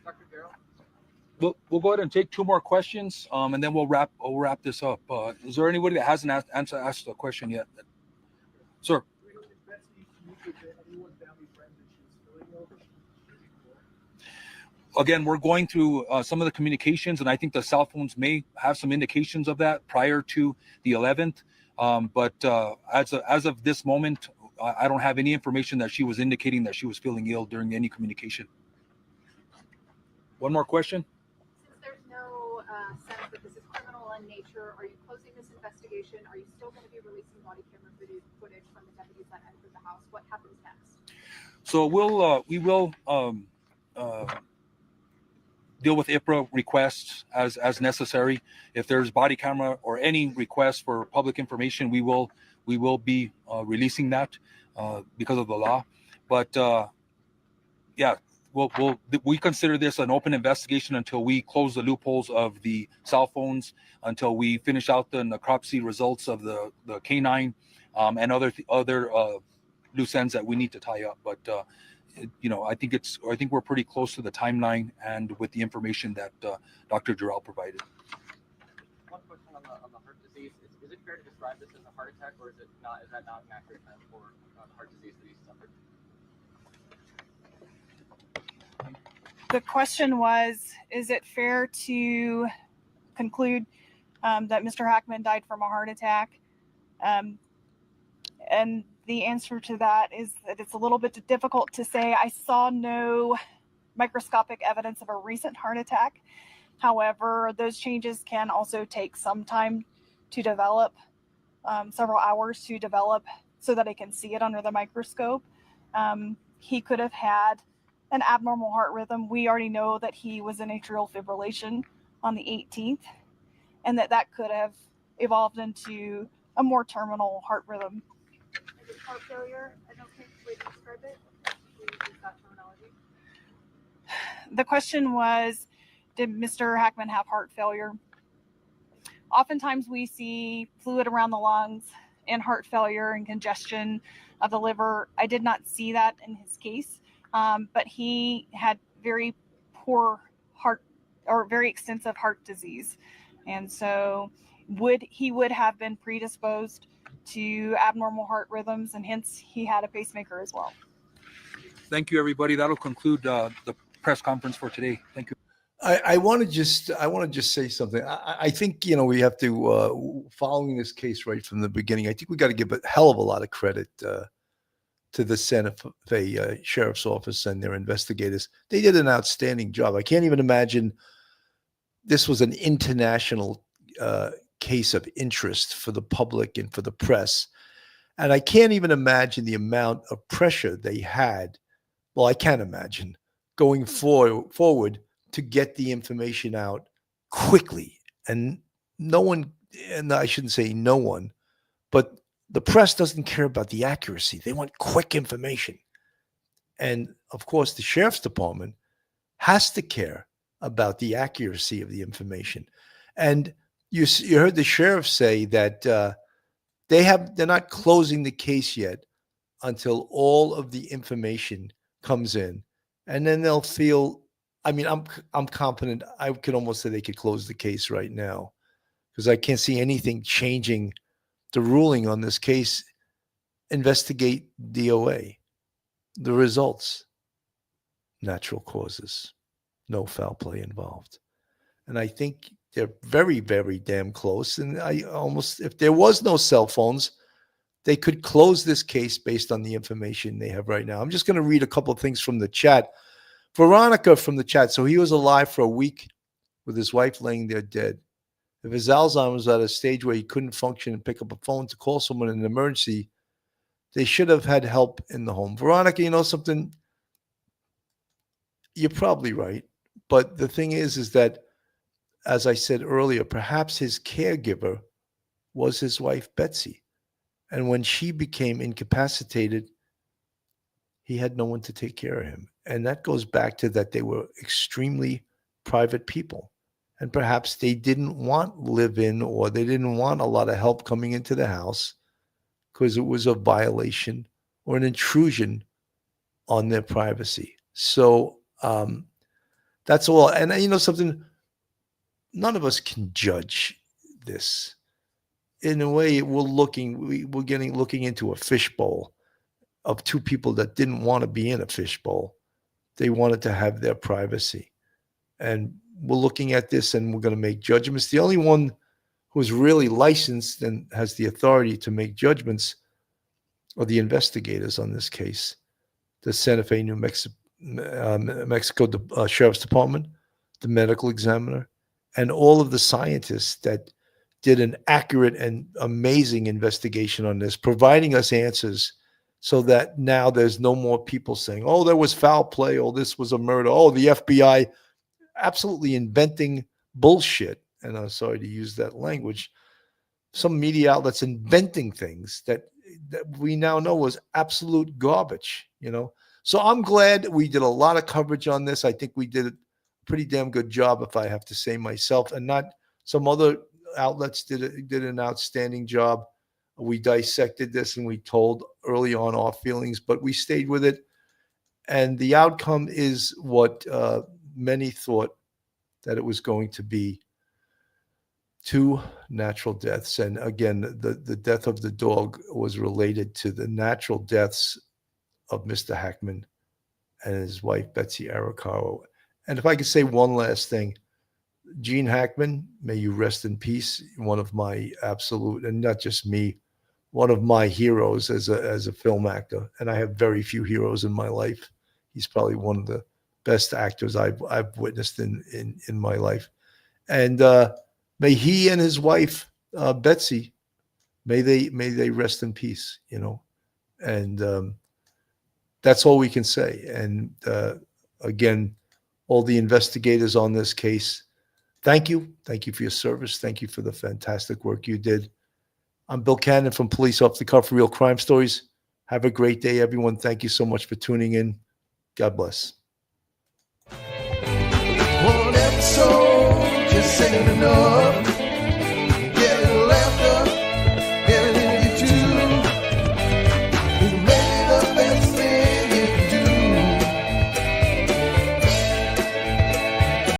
Dr. Darrell? We'll go ahead and take 2 more questions, and then we'll wrap this up. Is there anybody that hasn't asked a question yet? Sir. Again, we're going through some of the communications, and I think the cell phones may have some indications of that prior to the 11th. But as of this moment, I don't have any information that she was indicating that she was feeling ill during any communication. One more question. Since there's no sense that this is criminal in nature, are you closing this investigation? Are you still going to be releasing body camera footage from the deputies that entered the house? What happens next? So we will deal with IPRA requests as necessary. If there's body camera or any request for public information, we will be releasing that because of the law. But yeah, we consider this an open investigation until we close the loopholes of the cell phones, until we finish out the necropsy results of the canine, and other loose ends that we need to tie up. But you know, I think we're pretty close to the timeline and with the information that Dr. Jarrell provided. One question on the heart disease. Is it fair to describe this as a heart attack, or is it not? Is that not an accurate term for the heart disease that he suffered? The question was, is it fair to conclude that Mr. Hackman died from a heart attack? And the answer to that is that it's a little bit difficult to say. I saw no microscopic evidence of a recent heart attack. However, those changes can also take some time to develop, several hours to develop, so that I can see it under the microscope. He could have had an abnormal heart rhythm. We already know that he was in atrial fibrillation on the 18th, and that could have evolved into a more terminal heart rhythm. Is it heart failure an okay way to describe it? We use that terminology. The question was, did Mr. Hackman have heart failure? Oftentimes we see fluid around the lungs and heart failure and congestion of the liver. I did not see that in his case, but he had very poor heart, or very extensive heart disease. And so he would have been predisposed to abnormal heart rhythms, and hence he had a pacemaker as well. Thank you, everybody. That'll conclude the press conference for today. Thank you. I want to just say something. I think, you know, we have to, following this case right from the beginning, I think we got to give a hell of a lot of credit to the Santa Fe Sheriff's Office and their investigators. They did an outstanding job. I can't even imagine this was an international case of interest for the public and for the press. And I can't even imagine the amount of pressure they had. Well, I can imagine going forward to get the information out quickly. And no one, and I shouldn't say no one, but the press doesn't care about the accuracy. They want quick information. And of course, the sheriff's department has to care about the accuracy of the information. And you heard the sheriff say that they're not closing the case yet until all of the information comes in and then they'll feel. I mean, I'm confident. I could almost say they could close the case right now, because I can't see anything changing the ruling on this case. Investigate DOA. The results: natural causes, no foul play involved. And I think they're very, very damn close. And I almost, if there was no cell phones, they could close this case based on the information they have right now. I'm just going to read a couple of things from the chat. Veronica from the chat. So he was alive for a week with his wife laying there dead. If his Alzheimer's was at a stage where he couldn't function and pick up a phone to call someone in an emergency, they should have had help in the home. Veronica, you know something? You're probably right. But the thing is that, as I said earlier, perhaps his caregiver was his wife, Betsy. And when she became incapacitated, he had no one to take care of him. And that goes back to that they were extremely private people. And perhaps they didn't want live-in, or they didn't want a lot of help coming into the house because it was a violation or an intrusion on their privacy. So that's all. And you know something? None of us can judge this. In a way, we're looking into a fishbowl of two people that didn't want to be in a fishbowl. They wanted to have their privacy. And we're looking at this and we're going to make judgments. The only one who's really licensed and has the authority to make judgments are the investigators on this case. The Santa Fe, New Mexico Sheriff's Department, the medical examiner, and all of the scientists that did an accurate and amazing investigation on this, providing us answers so that now there's no more people saying, oh, there was foul play, oh, this was a murder, oh, the FBI, absolutely inventing bullshit. And I'm sorry to use that language. Some media outlets inventing things that we now know was absolute garbage, you know? So I'm glad we did a lot of coverage on this. I think we did a pretty damn good job, if I have to say myself, and not some other outlets did an outstanding job. We dissected this and we told early on our feelings, but we stayed with it. And the outcome is what many thought that it was going to be: 2 natural deaths. And again, the death of the dog was related to the natural deaths of Mr. Hackman and his wife, Betsy Arakawa. And if I could say one last thing, Gene Hackman, may you rest in peace. One of my absolute, and not just me, one of my heroes as a film actor. And I have very few heroes in my life. He's probably one of the best actors I've witnessed in my life. And may he and his wife, Betsy, may they rest in peace, you know. And that's all we can say. And again, all the investigators on this case, thank you. Thank you for your service. Thank you for the fantastic work you did. I'm Bill Cannon from Police Off the Cuff Real Crime Stories. Have a great day, everyone. Thank you so much for tuning in. God bless. One episode